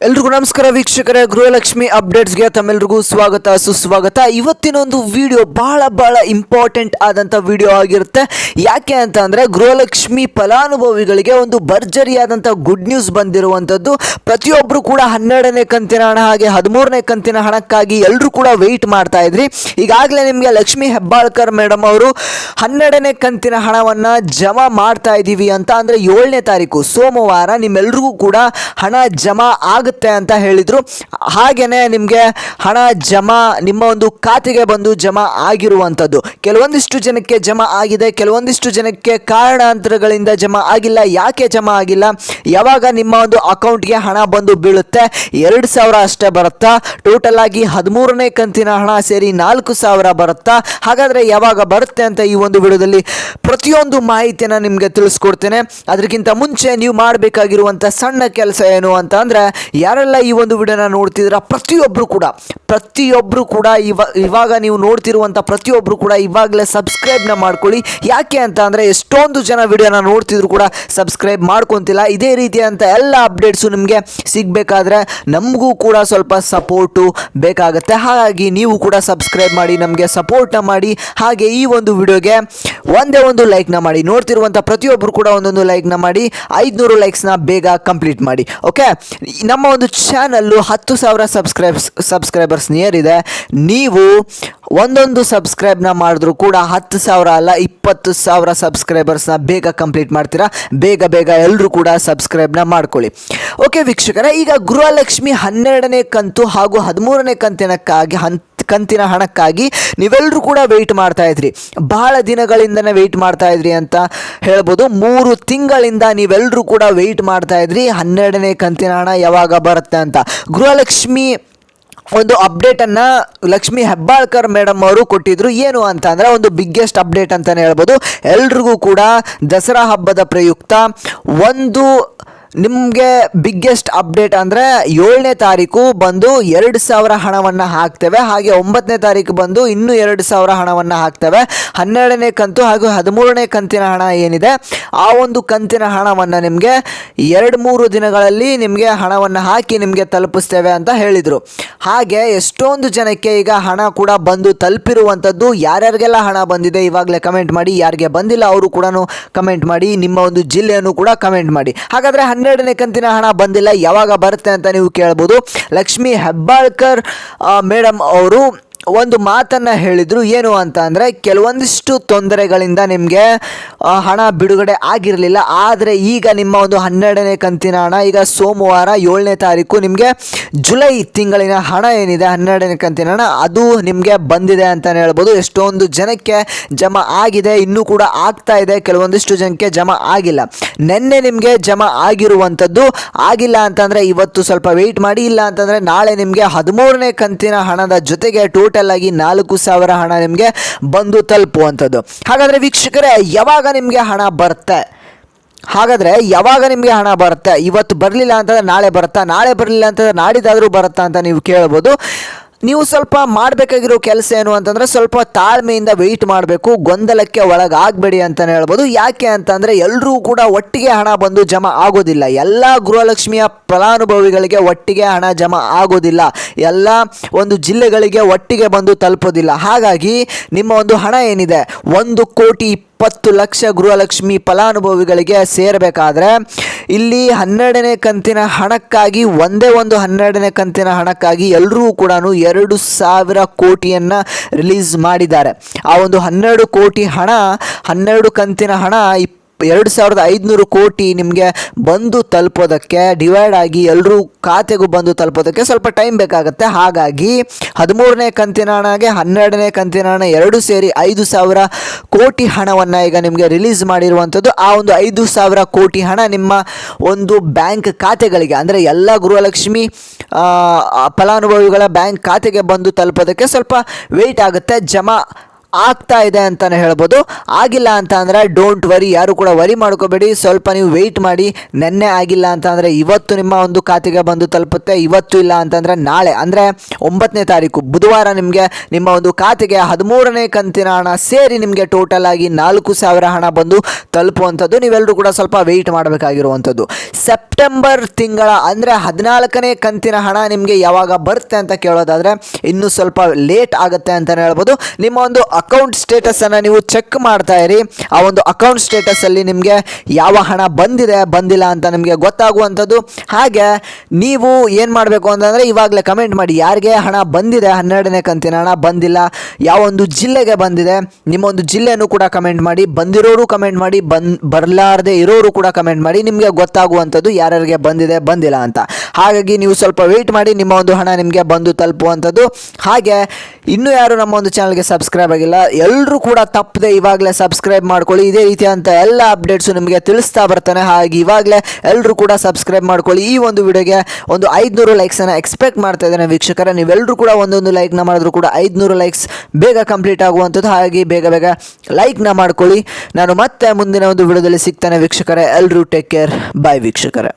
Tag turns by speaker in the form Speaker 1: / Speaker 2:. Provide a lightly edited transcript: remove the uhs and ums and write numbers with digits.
Speaker 1: ಎಲ್ರಿಗೂ ನಮಸ್ಕಾರ ವೀಕ್ಷಕರೇ, ಗೃಹಲಕ್ಷ್ಮಿ ಅಪ್ಡೇಟ್ಸ್ಗೆ ತಮ್ಮೆಲ್ರಿಗೂ ಸ್ವಾಗತ ಸುಸ್ವಾಗತ. ಇವತ್ತಿನ ಒಂದು ವಿಡಿಯೋ ಬಹಳ ಇಂಪಾರ್ಟೆಂಟ್ ಆದಂಥ ವಿಡಿಯೋ ಆಗಿರುತ್ತೆ. ಯಾಕೆ ಅಂತ ಅಂದರೆ ಗೃಹಲಕ್ಷ್ಮಿ ಫಲಾನುಭವಿಗಳಿಗೆ ಒಂದು ಭರ್ಜರಿಯಾದಂಥ ಗುಡ್ ನ್ಯೂಸ್ ಬಂದಿರುವಂಥದ್ದು. ಪ್ರತಿಯೊಬ್ಬರು ಕೂಡ 12ನೇ ಕಂತಿನ ಹಣ ಹಾಗೆ 13ನೇ ಕಂತಿನ ಹಣಕ್ಕಾಗಿ ಎಲ್ಲರೂ ಕೂಡ ವೆಯ್ಟ್ ಮಾಡ್ತಾ ಇದ್ರಿ. ಈಗಾಗಲೇ ನಿಮಗೆ ಲಕ್ಷ್ಮಿ ಹೆಬ್ಬಾಳ್ಕರ್ ಮೇಡಮ್ ಅವರು 12ನೇ ಕಂತಿನ ಹಣವನ್ನು ಜಮಾ ಮಾಡ್ತಾ ಇದ್ದೀವಿ ಅಂತ, ಅಂದರೆ 7ನೇ ತಾರೀಕು ಸೋಮವಾರ ನಿಮ್ಮೆಲ್ರಿಗೂ ಕೂಡ ಹಣ ಜಮಾ ಆಗುತ್ತೆ ಅಂತ ಹೇಳಿದ್ರು. ಹಾಗೇನೆ ನಿಮಗೆ ಹಣ ಜಮಾ ನಿಮ್ಮ ಒಂದು ಖಾತೆಗೆ ಬಂದು ಜಮಾ ಆಗಿರುವಂಥದ್ದು. ಕೆಲವೊಂದಿಷ್ಟು ಜನಕ್ಕೆ ಜಮಾ ಆಗಿದೆ, ಕೆಲವೊಂದಿಷ್ಟು ಜನಕ್ಕೆ ಕಾರಣಾಂತರಗಳಿಂದ ಜಮಾ ಆಗಿಲ್ಲ. ಯಾಕೆ ಜಮಾ ಆಗಿಲ್ಲ, ಯಾವಾಗ ನಿಮ್ಮ ಒಂದು ಅಕೌಂಟ್ಗೆ ಹಣ ಬಂದು ಬೀಳುತ್ತೆ 2,000 ಅಷ್ಟೇ ಬರುತ್ತಾ, ಟೋಟಲ್ ಆಗಿ 13ನೇ ಕಂತಿನ ಹಣ ಸೇರಿ 4,000 ಬರುತ್ತಾ? ಹಾಗಾದರೆ ಯಾವಾಗ ಬರುತ್ತೆ ಅಂತ ಈ ಒಂದು ವಿಡಿಯೋದಲ್ಲಿ ಪ್ರತಿಯೊಂದು ಮಾಹಿತಿಯನ್ನು ನಿಮಗೆ ತಿಳಿಸ್ಕೊಡ್ತೇನೆ. ಅದಕ್ಕಿಂತ ಮುಂಚೆ ನೀವು ಮಾಡಬೇಕಾಗಿರುವಂಥ ಸಣ್ಣ ಕೆಲಸ ಏನು ಅಂತ ಅಂದರೆ, ಯಾರೆಲ್ಲ ಈ ಒಂದು ವಿಡಿಯೋನ ನೋಡ್ತಿದ್ದೀರಾ ಪ್ರತಿಯೊಬ್ಬರು ಕೂಡ ಇವಾಗ ನೀವು ನೋಡ್ತಿರುವಂಥ ಪ್ರತಿಯೊಬ್ಬರು ಕೂಡ ಇವಾಗಲೇ ಸಬ್ಸ್ಕ್ರೈಬ್ನ ಮಾಡ್ಕೊಳ್ಳಿ. ಯಾಕೆ ಅಂತ ಅಂದರೆ ಎಷ್ಟೊಂದು ಜನ ವಿಡಿಯೋನ ನೋಡ್ತಿದ್ರು ಕೂಡ ಸಬ್ಸ್ಕ್ರೈಬ್ ಮಾಡ್ಕೊತಿಲ್ಲ. ಇದೇ ರೀತಿಯಂಥ ಎಲ್ಲ ಅಪ್ಡೇಟ್ಸು ನಿಮಗೆ ಸಿಗಬೇಕಾದ್ರೆ ನಮಗೂ ಕೂಡ ಸ್ವಲ್ಪ ಸಪೋರ್ಟು ಬೇಕಾಗುತ್ತೆ. ಹಾಗಾಗಿ ನೀವು ಕೂಡ ಸಬ್ಸ್ಕ್ರೈಬ್ ಮಾಡಿ, ನಮಗೆ ಸಪೋರ್ಟ್ನ ಮಾಡಿ. ಹಾಗೆ ಈ ಒಂದು ವಿಡಿಯೋಗೆ ಒಂದೇ ಒಂದು ಲೈಕ್ನ ಮಾಡಿ. ನೋಡ್ತಿರುವಂಥ ಪ್ರತಿಯೊಬ್ಬರು ಕೂಡ ಒಂದೊಂದು ಲೈಕ್ನ ಮಾಡಿ. 500 ಲೈಕ್ಸ್ನ ಬೇಗ ಕಂಪ್ಲೀಟ್ ಮಾಡಿ. ಓಕೆ, ನಮ್ಮ ಒಂದು ಚಾನಲ್ಲು 10,000 ಸಬ್ಸ್ಕ್ರೈಬರ್ಸ್ ನಿಯರ್ ಇದೆ. ನೀವು ಒಂದೊಂದು ಸಬ್ಸ್ಕ್ರೈಬ್ನ ಮಾಡಿದ್ರು ಕೂಡ 10,000 ಅಲ್ಲ 20,000 ಸಬ್ಸ್ಕ್ರೈಬರ್ಸ್ನ ಬೇಗ ಕಂಪ್ಲೀಟ್ ಮಾಡ್ತೀರಾ. ಬೇಗ ಎಲ್ಲರೂ ಕೂಡ ಸಬ್ಸ್ಕ್ರೈಬ್ನ ಮಾಡ್ಕೊಳ್ಳಿ. ಓಕೆ ವೀಕ್ಷಕರೇ, ಈಗ ಗೃಹಲಕ್ಷ್ಮಿ 12ನೇ ಕಂತು ಹಾಗೂ 13ನೇ ಕಂತಿನ ಹಣಕ್ಕಾಗಿ ನೀವೆಲ್ಲರೂ ಕೂಡ ವೆಯ್ಟ್ ಮಾಡ್ತಾ ಇದ್ರಿ. ಬಹಳ ದಿನಗಳಿಂದನೇ ವೆಯ್ಟ್ ಮಾಡ್ತಾ ಇದ್ರಿ ಅಂತ ಹೇಳ್ಬೋದು. 3 ತಿಂಗಳಿಂದ ನೀವೆಲ್ಲರೂ ಕೂಡ ವೆಯ್ಟ್ ಮಾಡ್ತಾ ಇದ್ರಿ 12ನೇ ಕಂತಿನ ಹಣ ಯಾವಾಗ ಬರುತ್ತೆ ಅಂತ. ಗೃಹಲಕ್ಷ್ಮಿ ಒಂದು ಅಪ್ಡೇಟನ್ನು ಲಕ್ಷ್ಮಿ ಹೆಬ್ಬಾಳ್ಕರ್ ಮೇಡಮ್ ಅವರು ಕೊಟ್ಟಿದ್ರು. ಏನು ಅಂತ ಅಂದರೆ ಒಂದು ಬಿಗ್ಗೆಸ್ಟ್ ಅಪ್ಡೇಟ್ ಅಂತಲೇ ಹೇಳ್ಬೋದು. ಎಲ್ರಿಗೂ ಕೂಡ ದಸರಾ ಹಬ್ಬದ ಪ್ರಯುಕ್ತ ಒಂದು ನಿಮಗೆ ಬಿಗ್ಗೆಸ್ಟ್ ಅಪ್ಡೇಟ್ ಅಂದರೆ 7ನೇ ತಾರೀಕು ಬಂದು 2,000 ಹಣವನ್ನು ಹಾಕ್ತೇವೆ. ಹಾಗೆ 9ನೇ ತಾರೀಕು ಬಂದು ಇನ್ನೂ 2,000 ಹಣವನ್ನು ಹಾಕ್ತೇವೆ. 12ನೇ ಕಂತು ಹಾಗೂ 13ನೇ ಕಂತಿನ ಹಣ ಏನಿದೆ ಆ ಒಂದು ಕಂತಿನ ಹಣವನ್ನು ನಿಮಗೆ 2-3 ದಿನಗಳಲ್ಲಿ ನಿಮಗೆ ಹಣವನ್ನು ಹಾಕಿ ನಿಮಗೆ ತಲುಪಿಸ್ತೇವೆ ಅಂತ ಹೇಳಿದರು. ಹಾಗೆ ಎಷ್ಟೊಂದು ಜನಕ್ಕೆ ಈಗ ಹಣ ಕೂಡ ಬಂದು ತಲುಪಿರುವಂಥದ್ದು. ಯಾರ್ಯಾರಿಗೆಲ್ಲ ಹಣ ಬಂದಿದೆ ಇವಾಗಲೇ ಕಮೆಂಟ್ ಮಾಡಿ, ಯಾರಿಗೆ ಬಂದಿಲ್ಲ ಅವರು ಕೂಡ ಕಮೆಂಟ್ ಮಾಡಿ, ನಿಮ್ಮ ಒಂದು ಜಿಲ್ಲೆಯನ್ನು ಕೂಡ ಕಮೆಂಟ್ ಮಾಡಿ. ಹಾಗಾದರೆ 12ನೇ ಕಂತಿನ ಹಣ ಬಂದಿಲ್ಲ, ಯಾವಾಗ ಬರುತ್ತೆ ಅಂತ ನೀವು ಕೇಳ್ಬೋದು. ಲಕ್ಷ್ಮಿ ಹೆಬ್ಬಾಳ್ಕರ್ ಮೇಡಮ್ ಅವರು ಒಂದು ಮಾತನ್ನು ಹೇಳಿದರು. ಏನು ಅಂತ ಅಂದರೆ, ಕೆಲವೊಂದಿಷ್ಟು ತೊಂದರೆಗಳಿಂದ ನಿಮಗೆ ಹಣ ಬಿಡುಗಡೆ ಆಗಿರಲಿಲ್ಲ. ಆದರೆ ಈಗ ನಿಮ್ಮ ಒಂದು 12ನೇ ಕಂತಿನ ಹಣ ಈಗ ಸೋಮವಾರ 7ನೇ ತಾರೀಕು ನಿಮಗೆ ಜುಲೈ ತಿಂಗಳಿನ ಹಣ ಏನಿದೆ 12ನೇ ಕಂತಿನ ಹಣ ಅದು ನಿಮಗೆ ಬಂದಿದೆ ಅಂತಲೇ ಹೇಳ್ಬೋದು. ಎಷ್ಟೊಂದು ಜನಕ್ಕೆ ಜಮಾ ಆಗಿದೆ, ಇನ್ನೂ ಕೂಡ ಆಗ್ತಾ ಇದೆ. ಕೆಲವೊಂದಿಷ್ಟು ಜನಕ್ಕೆ ಜಮಾ ಆಗಿಲ್ಲ. ನಿನ್ನೆ ನಿಮಗೆ ಜಮಾ ಆಗಿರುವಂಥದ್ದು. ಆಗಿಲ್ಲ ಅಂತಂದರೆ ಇವತ್ತು ಸ್ವಲ್ಪ ವೆಯ್ಟ್ ಮಾಡಿ, ಇಲ್ಲ ಅಂತಂದರೆ ನಾಳೆ ನಿಮಗೆ 13ನೇ ಕಂತಿನ ಹಣದ ಜೊತೆಗೆ ಟೋಟಲ್ ಆಗಿ 4,000 ಹಣ ನಿಮಗೆ ಬಂದು ತಲುಪುವಂಥದ್ದು. ಹಾಗಾದರೆ ವೀಕ್ಷಕರೇ, ಯಾವಾಗ ನಿಮಗೆ ಹಣ ಬರುತ್ತೆ? ಇವತ್ತು ಬರಲಿಲ್ಲ ಅಂತಂದರೆ ನಾಳೆ ಬರುತ್ತಾ? ನಾಳೆ ಬರಲಿಲ್ಲ ಅಂತಂದರೆ ನಾಡಿದ್ದಾದರೂ ಬರುತ್ತಾ ಅಂತ ನೀವು ಕೇಳ್ಬೋದು. ನೀವು ಸ್ವಲ್ಪ ಮಾಡಬೇಕಾಗಿರೋ ಕೆಲಸ ಏನು ಅಂತಂದರೆ ಸ್ವಲ್ಪ ತಾಳ್ಮೆಯಿಂದ ವೆಯ್ಟ್ ಮಾಡಬೇಕು. ಗೊಂದಲಕ್ಕೆ ಒಳಗಾಗಬೇಡಿ ಅಂತಲೇ ಹೇಳ್ಬೋದು. ಯಾಕೆ ಅಂತಂದರೆ ಎಲ್ಲರೂ ಕೂಡ ಒಟ್ಟಿಗೆ ಹಣ ಬಂದು ಜಮಾ ಆಗೋದಿಲ್ಲ. ಎಲ್ಲ ಗೃಹಲಕ್ಷ್ಮಿಯ ಫಲಾನುಭವಿಗಳಿಗೆ ಒಟ್ಟಿಗೆ ಹಣ ಜಮಾ ಆಗೋದಿಲ್ಲ. ಎಲ್ಲ ಒಂದು ಜಿಲ್ಲೆಗಳಿಗೆ ಒಟ್ಟಿಗೆ ಬಂದು ತಲುಪೋದಿಲ್ಲ. ಹಾಗಾಗಿ ನಿಮ್ಮ ಒಂದು ಹಣ ಏನಿದೆ 1,20,00,000 ಗೃಹಲಕ್ಷ್ಮಿ ಫಲಾನುಭವಿಗಳಿಗೆ ಸೇರಬೇಕಾದ್ರೆ ಇಲ್ಲಿ 12ನೇ ಕಂತಿನ ಹಣಕ್ಕಾಗಿ ಒಂದೇ ಒಂದು 12ನೇ ಕಂತಿನ ಹಣಕ್ಕಾಗಿ ಎಲ್ಲರೂ ಕೂಡ 2,000 ಕೋಟಿಯನ್ನು ರಿಲೀಸ್ ಮಾಡಿದ್ದಾರೆ. ಆ ಒಂದು 12 ಕೋಟಿ ಹಣ 12 ಕಂತಿನ ಹಣ 2,500 ಕೋಟಿ ನಿಮಗೆ ಬಂದು ತಲುಪೋದಕ್ಕೆ ಡಿವೈಡ್ ಆಗಿ ಎಲ್ಲರೂ ಖಾತೆಗೂ ಬಂದು ತಲುಪೋದಕ್ಕೆ ಸ್ವಲ್ಪ ಟೈಮ್ ಬೇಕಾಗುತ್ತೆ. ಹಾಗಾಗಿ 13ನೇ ಕಂತಿನ ಹಣಗೆ 12ನೇ ಕಂತಿನ ಹಣ 2 ಸೇರಿ 5,000 ಕೋಟಿ ಹಣವನ್ನು ಈಗ ನಿಮಗೆ ರಿಲೀಸ್ ಮಾಡಿರುವಂಥದ್ದು. ಆ ಒಂದು 5,000 ಕೋಟಿ ಹಣ ನಿಮ್ಮ ಒಂದು ಬ್ಯಾಂಕ್ ಖಾತೆಗಳಿಗೆ, ಅಂದರೆ ಎಲ್ಲ ಗೃಹಲಕ್ಷ್ಮಿ ಫಲಾನುಭವಿಗಳ ಬ್ಯಾಂಕ್ ಖಾತೆಗೆ ಬಂದು ತಲುಪೋದಕ್ಕೆ ಸ್ವಲ್ಪ ವೆಯ್ಟ್ ಆಗುತ್ತೆ. ಜಮಾ ಆಗ್ತಾ ಇದೆ ಅಂತಾನೆ ಹೇಳ್ಬೋದು. ಆಗಿಲ್ಲ ಅಂತ ಅಂದರೆ ಡೋಂಟ್ ವರಿ, ಯಾರು ಕೂಡ ವರಿ ಮಾಡ್ಕೋಬೇಡಿ, ಸ್ವಲ್ಪ ನೀವು ವೆಯ್ಟ್ ಮಾಡಿ. ನೆನ್ನೆ ಆಗಿಲ್ಲ ಅಂತ ಅಂದರೆ ಇವತ್ತು ನಿಮ್ಮ ಒಂದು ಖಾತೆಗೆ ಬಂದು ತಲುಪುತ್ತೆ. ಇವತ್ತು ಇಲ್ಲ ಅಂತಂದರೆ ನಾಳೆ ಅಂದರೆ 9ನೇ ತಾರೀಕು ಬುಧವಾರ ನಿಮಗೆ ನಿಮ್ಮ ಒಂದು ಖಾತೆಗೆ 13ನೇ ಕಂತಿನ ಹಣ ಸೇರಿ ನಿಮಗೆ ಟೋಟಲ್ ಆಗಿ 4,000 ಹಣ ಬಂದು ತಲುಪುವಂಥದ್ದು. ನೀವೆಲ್ಲರೂ ಕೂಡ ಸ್ವಲ್ಪ ವೆಯ್ಟ್ ಮಾಡಬೇಕಾಗಿರುವಂಥದ್ದು. ಸೆಪ್ಟೆಂಬರ್ ತಿಂಗಳ ಅಂದರೆ 14ನೇ ಕಂತಿನ ಹಣ ನಿಮಗೆ ಯಾವಾಗ ಬರುತ್ತೆ ಅಂತ ಕೇಳೋದಾದರೆ ಇನ್ನೂ ಸ್ವಲ್ಪ ಲೇಟ್ ಆಗುತ್ತೆ ಅಂತಲೇ ಹೇಳ್ಬೋದು. ನಿಮ್ಮ ಒಂದು ಅಕೌಂಟ್ ಸ್ಟೇಟಸನ್ನು ನೀವು ಚೆಕ್ ಮಾಡ್ತಾ ಇರಿ. ಆ ಒಂದು ಅಕೌಂಟ್ ಸ್ಟೇಟಸಲ್ಲಿ ನಿಮಗೆ ಯಾವ ಹಣ ಬಂದಿದೆ ಬಂದಿಲ್ಲ ಅಂತ ನಿಮಗೆ ಗೊತ್ತಾಗುವಂಥದ್ದು. ಹಾಗೆ ನೀವು ಏನು ಮಾಡಬೇಕು ಅಂತಂದರೆ ಇವಾಗಲೇ ಕಮೆಂಟ್ ಮಾಡಿ, ಯಾರಿಗೆ ಹಣ ಬಂದಿದೆ 12ನೇ ಕಂತಿನ ಹಣ ಬಂದಿಲ್ಲ, ಯಾವ ಒಂದು ಜಿಲ್ಲೆಗೆ ಬಂದಿದೆ ನಿಮ್ಮ ಒಂದು ಜಿಲ್ಲೆನೂ ಕೂಡ ಕಮೆಂಟ್ ಮಾಡಿ. ಬಂದಿರೋರು ಕಮೆಂಟ್ ಮಾಡಿ, ಬರಲಾರದೆ ಇರೋರು ಕೂಡ ಕಮೆಂಟ್ ಮಾಡಿ. ನಿಮಗೆ ಗೊತ್ತಾಗುವಂಥದ್ದು ಯಾರ್ಯಾರಿಗೆ ಬಂದಿದೆ ಬಂದಿಲ್ಲ ಅಂತ. ಹಾಗಾಗಿ ನೀವು ಸ್ವಲ್ಪ ವೆಯ್ಟ್ ಮಾಡಿ, ನಿಮ್ಮ ಒಂದು ಹಣ ನಿಮಗೆ ಬಂದು ತಲುಪುವಂಥದ್ದು. ಹಾಗೆ ಇನ್ನೂ ಯಾರು ನಮ್ಮ ಒಂದು ಚಾನಲ್ಗೆ ಸಬ್ಸ್ಕ್ರೈಬ್ ಆಗಿಲ್ಲ ಎಲ್ಲರೂ ಕೂಡ ತಪ್ಪದೆ ಇವಾಗಲೇ ಸಬ್ಸ್ಕ್ರೈಬ್ ಮಾಡ್ಕೊಳ್ಳಿ. ಇದೇ ರೀತಿಯಂಥ ಎಲ್ಲ ಅಪ್ಡೇಟ್ಸು ನಿಮಗೆ ತಿಳಿಸ್ತಾ ಬರ್ತಾನೆ. ಹಾಗೆ ಇವಾಗಲೇ ಎಲ್ಲರೂ ಕೂಡ ಸಬ್ಸ್ಕ್ರೈಬ್ ಮಾಡ್ಕೊಳ್ಳಿ. ಈ ಒಂದು ವಿಡಿಯೋಗೆ ಒಂದು 500 ಲೈಕ್ಸನ್ನು ಎಕ್ಸ್ಪೆಕ್ಟ್ ಮಾಡ್ತಾ ಇದ್ದೇನೆ ವೀಕ್ಷಕರೇ. ನೀವೆಲ್ಲರೂ ಕೂಡ ಒಂದೊಂದು ಲೈಕ್ನ ಮಾಡಿದ್ರು ಕೂಡ 500 ಲೈಕ್ಸ್ ಬೇಗ ಕಂಪ್ಲೀಟ್ ಆಗುವಂಥದ್ದು. ಹಾಗೆ ಬೇಗ ಲೈಕ್ನ ಮಾಡ್ಕೊಳ್ಳಿ. ನಾನು ಮತ್ತೆ ಮುಂದಿನ ಒಂದು ವಿಡಿಯೋದಲ್ಲಿ ಸಿಗ್ತಾನೆ ವೀಕ್ಷಕರೇ. ಎಲ್ಲರೂ ಟೇಕ್ ಕೇರ್. ಬಾಯ್ ವೀಕ್ಷಕರೇ.